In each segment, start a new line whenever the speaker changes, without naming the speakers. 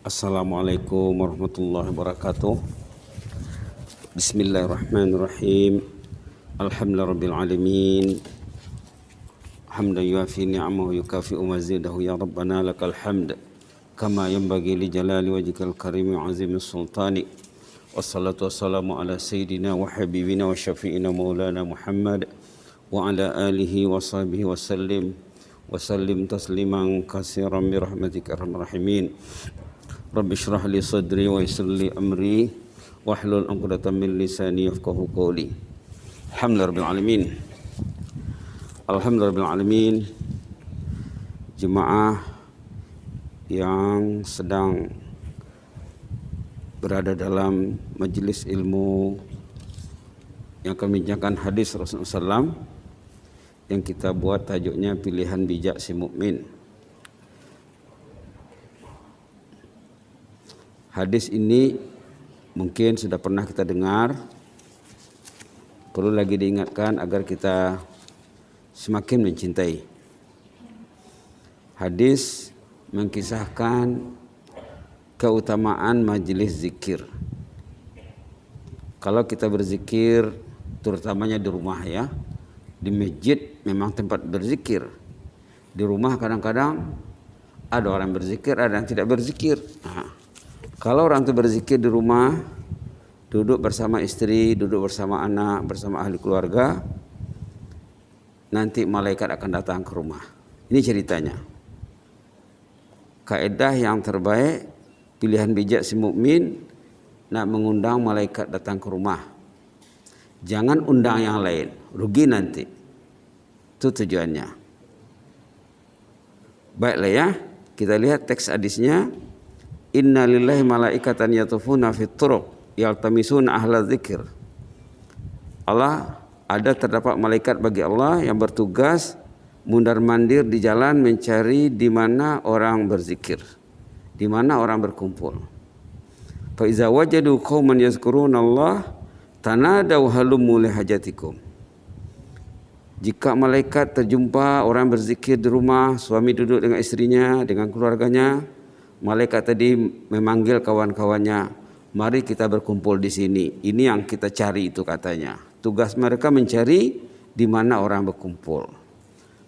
Assalamualaikum warahmatullahi wabarakatuh. Bismillahirrahmanirrahim. Alhamdulillahirabbil alamin. Hamdan yuafi ni'amahu yukafi'u mazidahu ya rabbana lakal hamd kama yanbaghi li jalali wajhikal karim wa azimi sultani. Wassalatu wassalamu ala sayyidina wa habibina wa syafi'ina maulana Muhammad wa ala alihi wa sahbihi wa sallim tasliman katsiran bi rahmatika arhamar rahimin. Rabbi shrah li sadri wa yassir li amri wahlul 'uqdatam min lisani yafqahu qawli. Alhamdulillahirabbil alamin. Alhamdulillahirabbil alamin. Jemaah yang sedang berada dalam majelis ilmu yang kami bincangkan hadis Rasulullah SAW yang kita buat tajuknya pilihan bijak si mukmin. Hadis ini mungkin sudah pernah kita dengar, perlu lagi diingatkan agar kita semakin mencintai. Hadis mengkisahkan keutamaan majelis zikir. Kalau kita berzikir, terutamanya di rumah ya, di masjid memang tempat berzikir. Di rumah kadang-kadang ada orang berzikir, ada yang tidak berzikir. Kalau orang itu berzikir di rumah, duduk bersama istri, duduk bersama anak, bersama ahli keluarga, nanti malaikat akan datang ke rumah. Ini ceritanya. Kaidah yang terbaik, pilihan bijak si mukmin nak mengundang malaikat datang ke rumah. Jangan undang yang lain, rugi nanti. Itu tujuannya. Baiklah ya, kita lihat teks hadisnya. Inna lillahi malaikatan yatufuna fit turuq yaltamisuna ahla dzikir. Allah ada terdapat malaikat bagi Allah yang bertugas mundar-mandir di jalan mencari di mana orang berzikir, di mana orang berkumpul. Fa iza wajadu qauman yazkurunallaha tanadaw halummu lihajatikum. Jika malaikat terjumpa orang berzikir di rumah, suami duduk dengan istrinya, dengan keluarganya, malaikat tadi memanggil kawan-kawannya, mari kita berkumpul di sini. Ini yang kita cari itu katanya. Tugas mereka mencari di mana orang berkumpul.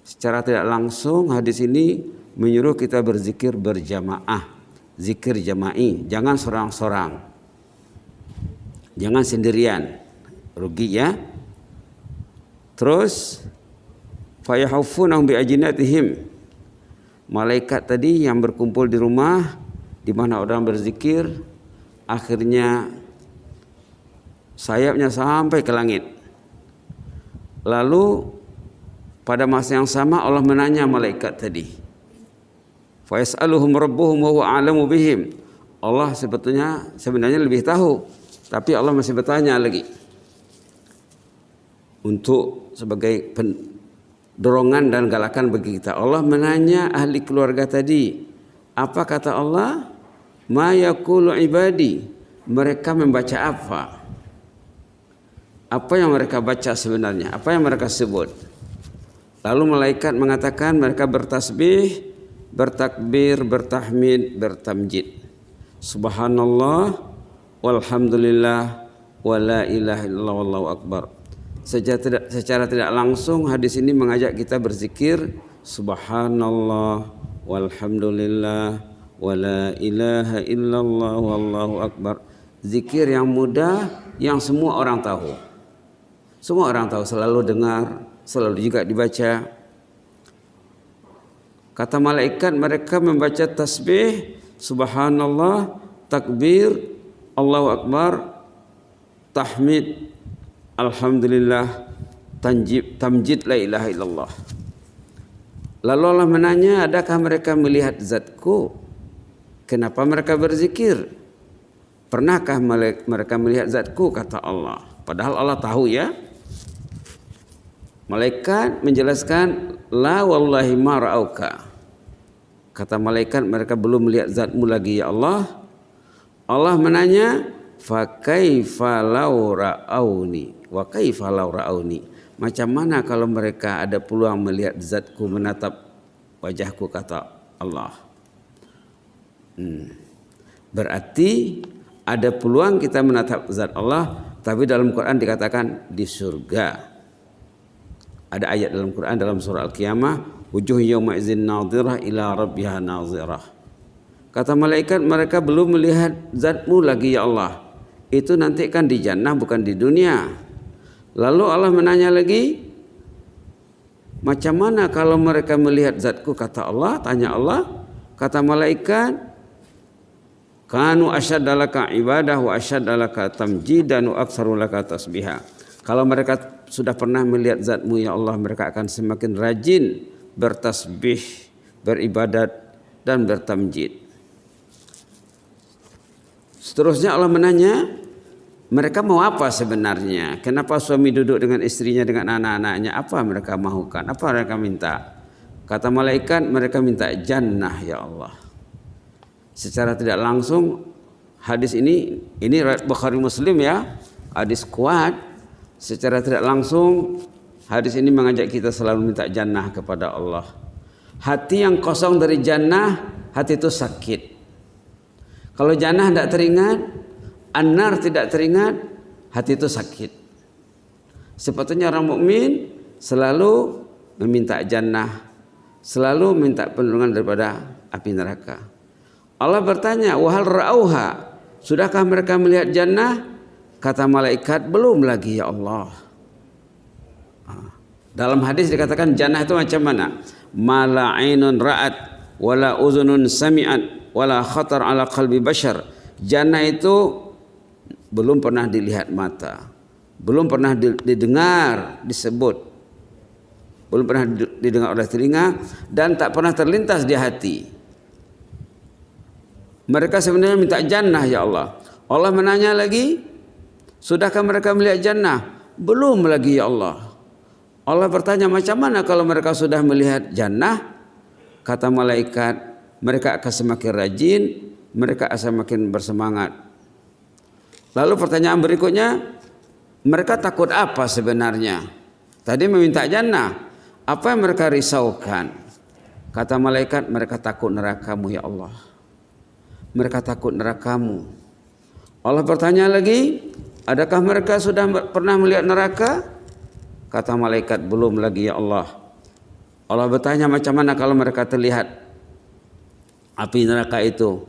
Secara tidak langsung hadis ini menyuruh kita berzikir berjamaah, zikir jama'i, jangan sorang-sorang, jangan sendirian, rugi ya. Terus fayahuffunahum bi ajnatihim. Malaikat tadi yang berkumpul di rumah di mana orang berzikir, akhirnya sayapnya sampai ke langit. Lalu pada masa yang sama Allah menanya malaikat tadi. Fa yas'aluhum rabbuhum wa huwa a'lamu bihim. Allah sebenarnya lebih tahu, tapi Allah masih bertanya lagi. Untuk sebagai dorongan dan galakan bagi kita. Allah menanya ahli keluarga tadi. Apa kata Allah? Ma yaqulu ibadi. Mereka membaca apa? Apa yang mereka baca sebenarnya? Apa yang mereka sebut? Lalu malaikat mengatakan mereka bertasbih, bertakbir, bertahmid, bertamjid. Subhanallah, walhamdulillah, wa la ilaha illallah, wallahu akbar. Secara tidak langsung hadis ini mengajak kita berzikir subhanallah walhamdulillah wa la ilaha illallah wallahu akbar. Zikir yang mudah yang semua orang tahu. Semua orang tahu, selalu dengar, selalu juga dibaca. Kata malaikat mereka membaca tasbih, subhanallah, takbir, Allahu akbar, tahmid, alhamdulillah, tamjid la ilaha illallah. Lalu Allah menanya, adakah mereka melihat zatku? Kenapa mereka berzikir? Pernahkah mereka melihat zatku? Kata Allah. Padahal Allah tahu ya. Malaikat menjelaskan, la wallahi ma ra'auka. Kata malaikat, mereka belum melihat zatmu lagi ya Allah. Allah menanya, fa kaifa law ra'auni wa kaifa law ra'auni. Macam mana kalau mereka ada peluang melihat zatku, menatap wajahku, kata Allah. Berarti ada peluang kita menatap zat Allah, tapi dalam Quran dikatakan di surga. Ada ayat dalam Quran dalam surah Al-Qiyamah, wujuh yawma idzin nadhirah ila rabbiha nadhirah. Kata malaikat, mereka belum melihat zatmu lagi ya Allah. Itu nanti kan di jannah bukan di dunia. Lalu Allah menanya lagi, macam mana kalau mereka melihat zatku? Kata Allah, tanya Allah, kata malaikat, kanu asyaddalaka ibadah wa asyaddalaka tamjidan wa aktsarulaka tasbiha. Kalau mereka sudah pernah melihat zatmu ya Allah, mereka akan semakin rajin bertasbih, beribadat dan bertamjid. Seterusnya Allah menanya, mereka mau apa sebenarnya? Kenapa suami duduk dengan istrinya, dengan anak-anaknya? Apa mereka mahukan? Apa mereka minta? Kata malaikat, mereka minta jannah ya Allah. Secara tidak langsung hadis ini Bukhari Muslim ya, hadis kuat. Secara tidak langsung hadis ini mengajak kita selalu minta jannah kepada Allah. Hati yang kosong dari jannah, hati itu sakit. Kalau jannah tidak teringat, an-nar tidak teringat, hati itu sakit. Sepatutnya orang mukmin selalu meminta jannah, selalu minta perlindungan daripada api neraka. Allah bertanya, wahal ra'auha, sudahkah mereka melihat jannah? Kata malaikat, belum lagi ya Allah. Dalam hadis dikatakan jannah itu macam mana? Mala ainun ra'at wala uzunun sami'at wala khatar ala qalbi bashar. Jannah itu belum pernah dilihat mata, belum pernah didengar disebut, belum pernah didengar oleh telinga, dan tak pernah terlintas di hati. Mereka sebenarnya minta jannah ya Allah. Allah menanya lagi, sudahkah mereka melihat jannah? Belum lagi ya Allah. Allah bertanya, macam mana kalau mereka sudah melihat jannah? Kata malaikat, mereka akan semakin rajin, mereka akan semakin bersemangat. Lalu pertanyaan berikutnya, mereka takut apa sebenarnya? Tadi meminta jannah, apa yang mereka risaukan? Kata malaikat, mereka takut nerakamu ya Allah. Mereka takut nerakamu. Allah bertanya lagi, adakah mereka sudah pernah melihat neraka? Kata malaikat, belum lagi ya Allah. Allah bertanya, macam mana kalau mereka terlihat api neraka itu?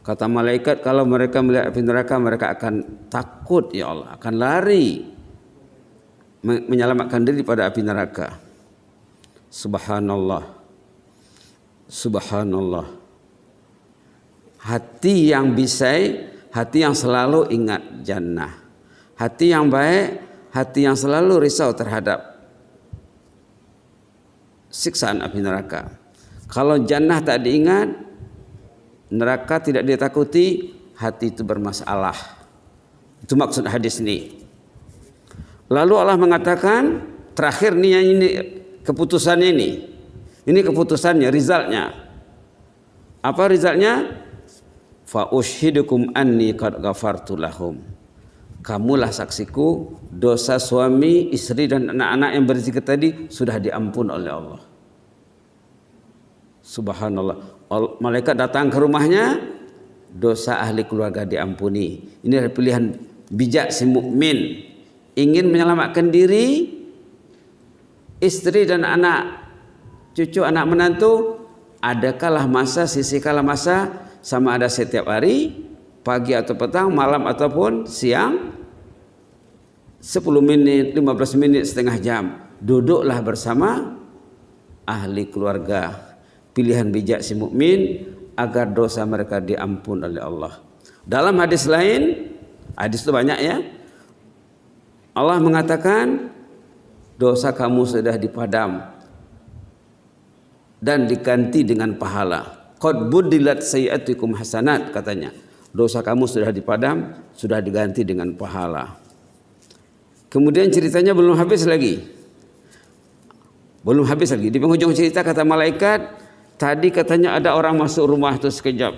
Kata malaikat, kalau mereka melihat api neraka, mereka akan takut ya Allah, akan lari menyelamatkan diri pada api neraka. Subhanallah. Subhanallah. Hati yang bisai, hati yang selalu ingat jannah. Hati yang baik, hati yang selalu risau terhadap siksaan api neraka. Kalau jannah tak diingat, neraka tidak ditakuti, hati itu bermasalah. Itu maksud hadis ini. Lalu Allah mengatakan, terakhir nih yang ini keputusannya ini. Ini keputusannya, resultnya. Apa resultnya? Fa ushidukum anni qad ghafartu lahum. Kamulah saksiku, dosa suami, istri dan anak-anak yang berzikir tadi sudah diampun oleh Allah. Subhanallah. Malaikat datang ke rumahnya, dosa ahli keluarga diampuni. Ini adalah pilihan bijak si mukmin. Ingin menyelamatkan diri, istri dan anak, cucu, anak menantu, adakalah masa, sisihkanlah masa, sama ada setiap hari, pagi atau petang, malam ataupun siang, 10 menit, 15 menit, setengah jam, duduklah bersama ahli keluarga. Pilihan bijak si mukmin agar dosa mereka diampun oleh Allah. Dalam hadis lain, hadis itu banyak ya, Allah mengatakan dosa kamu sudah dipadam dan diganti dengan pahala. Qad budilat sayiatikum hasanat, katanya. Dosa kamu sudah dipadam, sudah diganti dengan pahala. Kemudian ceritanya belum habis lagi. Belum habis lagi. Di penghujung cerita kata malaikat, tadi katanya ada orang masuk rumah itu sekejap.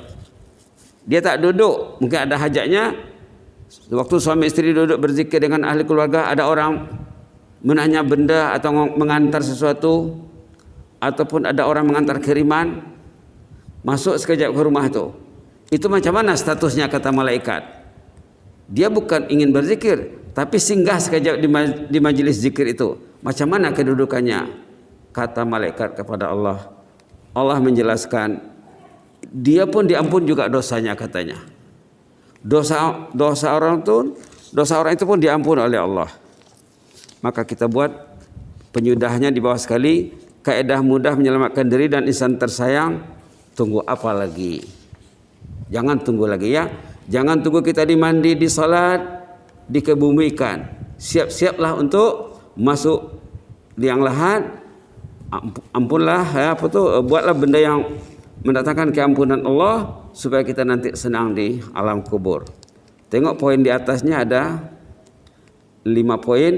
Dia tak duduk, mungkin ada hajatnya. Waktu suami istri duduk berzikir dengan ahli keluarga, ada orang menanya benda atau mengantar sesuatu, ataupun ada orang mengantar kiriman, masuk sekejap ke rumah itu. Itu macam mana statusnya kata malaikat? Dia bukan ingin berzikir, tapi singgah sekejap di majelis zikir itu. Macam mana kedudukannya? Kata malaikat kepada Allah. Allah menjelaskan, dia pun diampun juga dosanya katanya. Dosa orang itu pun diampun oleh Allah. Maka kita buat penyudahnya di bawah sekali, kaidah mudah menyelamatkan diri dan insan tersayang. Tunggu apa lagi? Jangan tunggu lagi ya. Jangan tunggu kita dimandi, di salat, dikebumikan. Siap-siaplah untuk masuk liang lahat. Ampunlah ya, buatlah benda yang mendatangkan keampunan Allah supaya kita nanti senang di alam kubur. Tengok poin di atasnya ada 5 poin.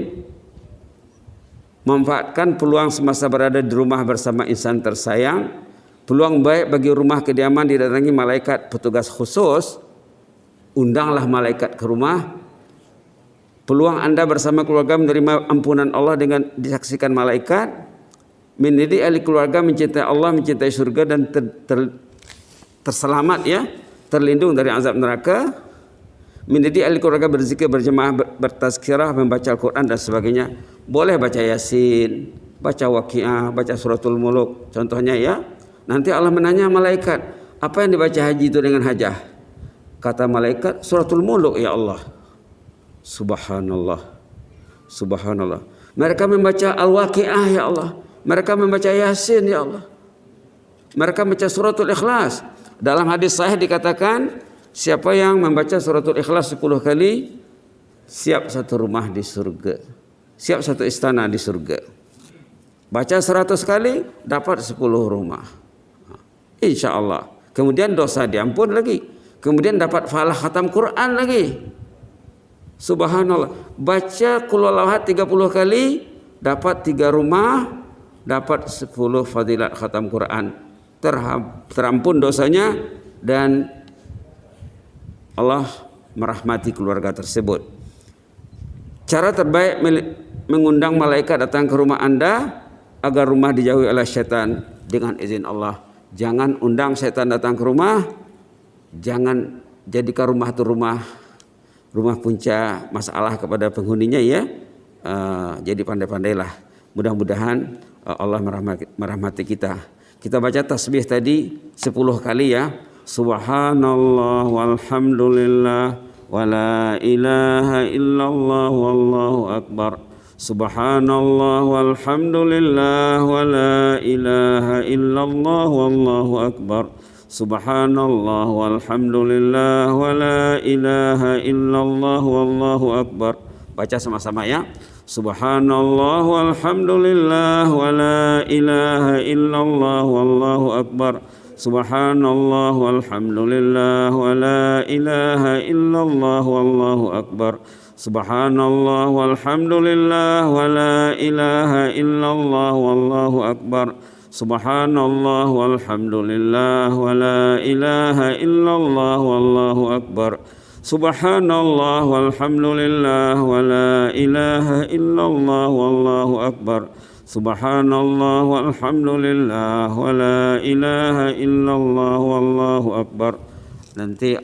Manfaatkan peluang semasa berada di rumah bersama insan tersayang. Peluang baik bagi rumah kediaman didatangi malaikat petugas khusus. Undanglah malaikat ke rumah. Peluang Anda bersama keluarga menerima ampunan Allah dengan disaksikan malaikat. Mendidik ahli keluarga mencintai Allah, mencintai surga dan terselamat ya, terlindung dari azab neraka. Mendidik ahli keluarga berzikir berjemaah, bertazkirah, membaca Al-Quran dan sebagainya. Boleh baca Yasin, baca Waqiah, baca Suratul Muluk contohnya ya. Nanti Allah menanya malaikat, apa yang dibaca haji itu dengan hajah? Kata malaikat, Suratul Muluk ya Allah. Subhanallah. Subhanallah. Mereka membaca Al-Waqiah ya Allah. Mereka membaca Yasin ya Allah. Mereka membaca Suratul Ikhlas. Dalam hadis sahih dikatakan, siapa yang membaca Suratul Ikhlas 10 kali, siap satu rumah di surga. Siap satu istana di surga. Baca 100 kali, dapat 10 rumah. Insya Allah. Kemudian dosa diampun lagi. Kemudian dapat falah khatam Quran lagi. Subhanallah. Baca Qul Huwallahu Ahad 30 kali, dapat 3 rumah, dapat 10 fadilat khatam Quran. Terampun dosanya dan Allah merahmati keluarga tersebut. Cara terbaik mengundang malaikat datang ke rumah Anda agar rumah dijauhi oleh syaitan dengan izin Allah. Jangan undang setan datang ke rumah. Jangan jadikan rumah itu rumah punca masalah kepada penghuninya ya. Jadi pandai-pandailah. Mudah-mudahan Allah merahmati kita. Kita baca tasbih tadi 10 kali ya. Subhanallah walhamdulillah wa la ilaha illallah wallahu akbar. Subhanallah walhamdulillah wa la ilaha illallah wallahu akbar. Subhanallah walhamdulillah wa la ilaha illallah wallahu akbar. Baca sama-sama ya. Subhanallah walhamdulillah wa la ilaha illallah wallahu akbar. Subhanallah walhamdulillah wa la ilaha illallah wallahu akbar. Subhanallah walhamdulillah wa la ilaha illallah wallahu akbar. Subhanallah walhamdulillah wa la ilaha illallah wallahu akbar. Subhanallah walhamdulillah wa la ilaha illallah wallahu akbar. Subhanallah walhamdulillah wa la ilaha illallah wallahu akbar. Nanti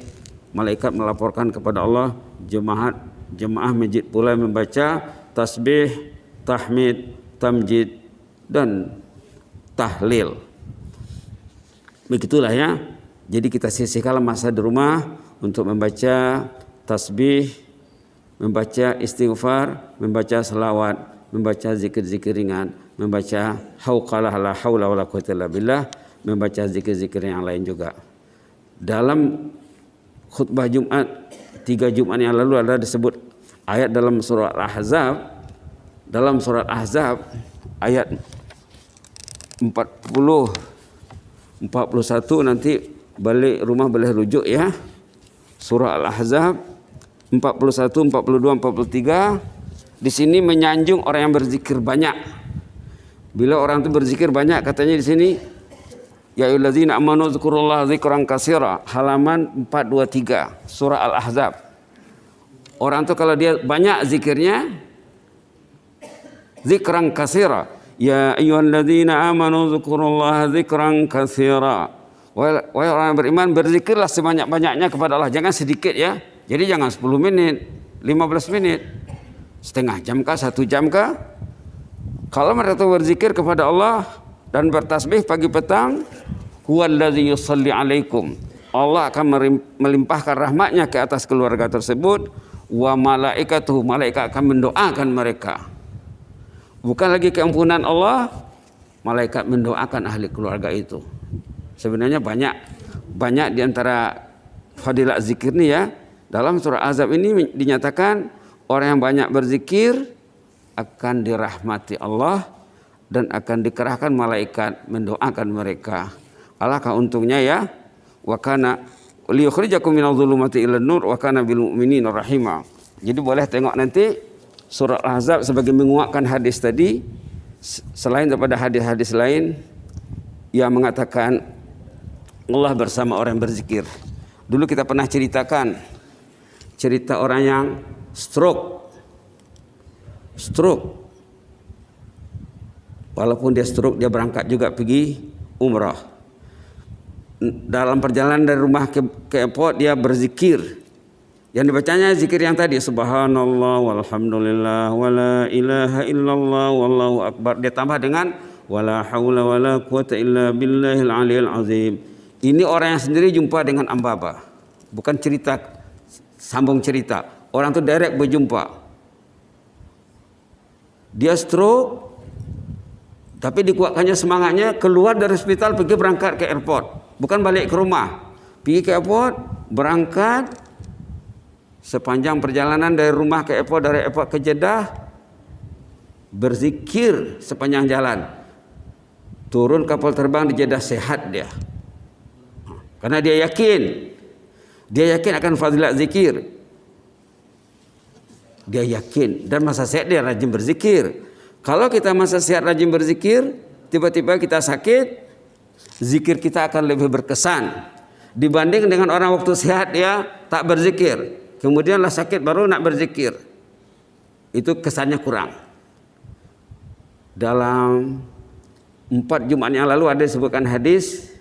malaikat melaporkan kepada Allah, jemaah masjid pula membaca tasbih, tahmid, tamjid dan tahlil. Begitulah ya. Jadi kita sisihkanlah masa di rumah untuk membaca tasbih, membaca istighfar, membaca selawat, membaca zikir-zikir ringan, membaca hauqalah la haula wala quwwata illa billah, membaca zikir-zikir yang lain juga. Dalam khutbah Jumat 3 Jumat yang lalu ada disebut ayat dalam surah Al-Ahzab. Dalam surah Al-Ahzab ayat 41 nanti balik rumah boleh rujuk ya. Surah Al-Ahzab 41, 42, 43 di sini menyanjung orang yang berzikir banyak. Bila orang itu berzikir banyak, katanya di sini ya ayyuhallazina amanu dzkurullaha dzikran katsira, halaman 423 surah Al-Ahzab. Orang itu kalau dia banyak zikirnya, dzikran katsira, ya ayyuhallazina amanu dzkurullaha dzikran katsira Wahai orang yang beriman, berzikirlah sebanyak-banyaknya kepada Allah. Jangan sedikit ya. Jadi jangan 10 menit, 15 menit, setengah jam kah, 1 jam kah. Kalau mereka berzikir kepada Allah dan bertasbih pagi petang, huwallazi yusalli alaikum. Allah akan melimpahkan rahmatnya ke atas keluarga tersebut. Wa malaikatuhu, malaikat akan mendoakan mereka. Bukan lagi keampunan Allah, malaikat mendoakan ahli keluarga itu. Sebenarnya banyak di antara fadilat zikir ini ya. Dalam surah Azab ini dinyatakan orang yang banyak berzikir akan dirahmati Allah dan akan dikerahkan malaikat mendoakan mereka. Alangkah untungnya ya. Wa kana liyukhrijakum minadh dhulumati ilan nur wa kana bil mu'minina rahima. Jadi boleh tengok nanti surah Ahzab sebagai menguatkan hadis tadi, selain daripada hadis-hadis lain yang mengatakan Allah bersama orang yang berzikir. Dulu kita pernah ceritakan cerita orang yang stroke. Walaupun dia stroke, dia berangkat juga pergi umrah. Dalam perjalanan dari rumah ke airport dia berzikir. Yang dibacanya zikir yang tadi, subhanallah walhamdulillah wala ilaha illallah wallahu akbar. Dia tambah dengan wala haula wala quwata illa billahil aliyil azim. Ini orang yang sendiri jumpa dengan Ambaba. Bukan cerita sambung cerita. Orang tu direct berjumpa. Dia stroke, tapi dikuatkannya semangatnya keluar dari hospital pergi berangkat ke airport. Bukan balik ke rumah. Pergi ke airport, berangkat. Sepanjang perjalanan dari rumah ke airport, dari airport ke Jeddah, berzikir sepanjang jalan. Turun kapal terbang di Jeddah sehat dia. Karena dia yakin akan fadilat zikir. Dia yakin dan masa sehat dia rajin berzikir. Kalau kita masa sehat rajin berzikir, tiba-tiba kita sakit, zikir kita akan lebih berkesan dibanding dengan orang waktu sehat dia tak berzikir, kemudianlah sakit baru nak berzikir. Itu kesannya kurang. Dalam 4 Jumat yang lalu ada disebutkan hadis,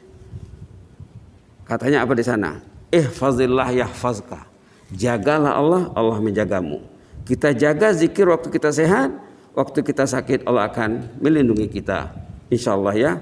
katanya apa di sana? Ihfazillah yahfazka. Jagalah Allah, Allah menjagamu. Kita jaga zikir waktu kita sehat, waktu kita sakit Allah akan melindungi kita. Insyaallah ya.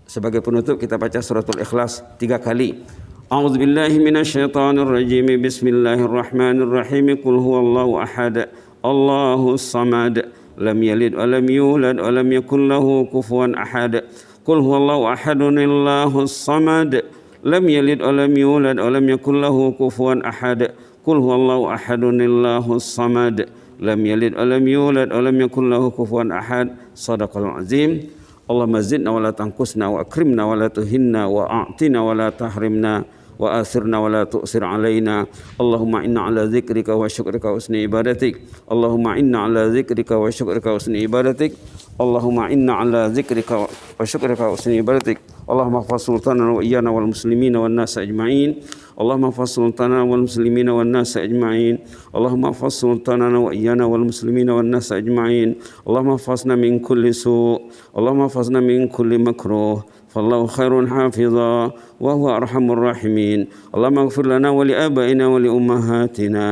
Sebagai penutup kita baca suratul Ikhlas 3 kali. A'udzubillahi minasyaitonir rajim. Bismillahirrahmanirrahim. Qul huwallahu ahad. Allahus samad. Lam yalid wa lam yulad wa lam yakul lahu kufuwan ahad. Qul huwallahu ahadun Allahus samad. Lam yalid wa lam yulad wa lam yakul lahu kufuwan ahad. Qul huwallahu ahadun Allahus samad. Lam yalid wa lam yulad wa lam yakul lahu kufuwan ahad. Shadaqal azim. Allahumma zidna wa la tanqusna wa akrimna wa la tuhinna wa a'tina wa la tahrimna wa asirna wa la tu'sir alaina. Allahumma inna ala zikrika wa syukrika wa husni ibadatik. Allahumma inna ala zikrika wa syukrika wa husni ibadatik. Allahumma inna ala zikrika wa syukrika wa husni ibadatik. Allahumma hfaz sultanana wa iyana wal muslimina wan nas ajma'in. Allahumma hfaz sultanana wal muslimina wan nas ajma'in. Allahumma hfaz sultanana wa iyana wal muslimina wan nas ajma'in. Allahumma hfazna min kulli su'. Allahumma hfazna min kulli makruh. فالله خير حافظا وهو أرحم الراحمين. اللهم اغفر لنا ولآبائنا ولأمهاتنا.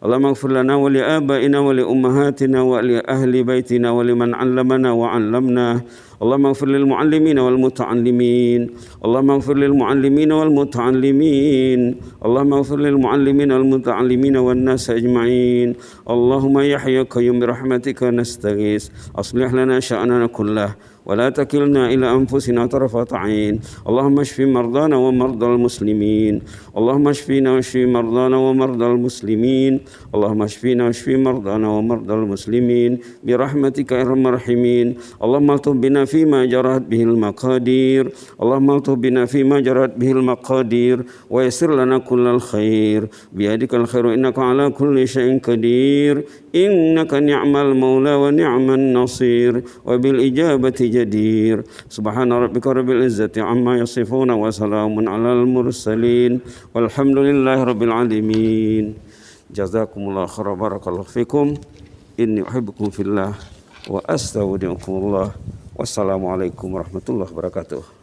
اللهم اغفر لنا ولآبائنا ولأمهاتنا ولأهل بيتنا ولمن علمنا وعلمنا. اللهم اغفر للمعلمين والمتعلمين. اللهم اغفر للمعلمين والمتعلمين. اللهم اغفر للمعلمين والمتعلمين والناس أجمعين. اللهم يا حي يا قيوم برحمتك نستغيث. أصلح لنا شأننا كله ولا تكلنا إلى أنفسنا طرفة عين. اللهم اشف مرضانا ومرضى المسلمين. اللهم اشفينا واشف مرضانا ومرضى المسلمين. اللهم اشفينا واشف مرضانا ومرضى المسلمين برحمتك يا أرحم الراحمين. اللهم الطف بنا فيما جرت به المقادير. اللهم الطف بنا فيما جرت به المقادير ويسر لنا كل الخير بيدك الخير إنك على كل شيء قدير. إنك نعم المولى ونعم النصير وبالإجابة جدير. سبحان ربك رب العزة عما يصفون وسلام على المرسلين والحمد لله رب العالمين. جزاكم الله خيرا بارك الله فيكم. إني أحبكم في الله وأستودعكم الله. Wassalamualaikum warahmatullahi wabarakatuh.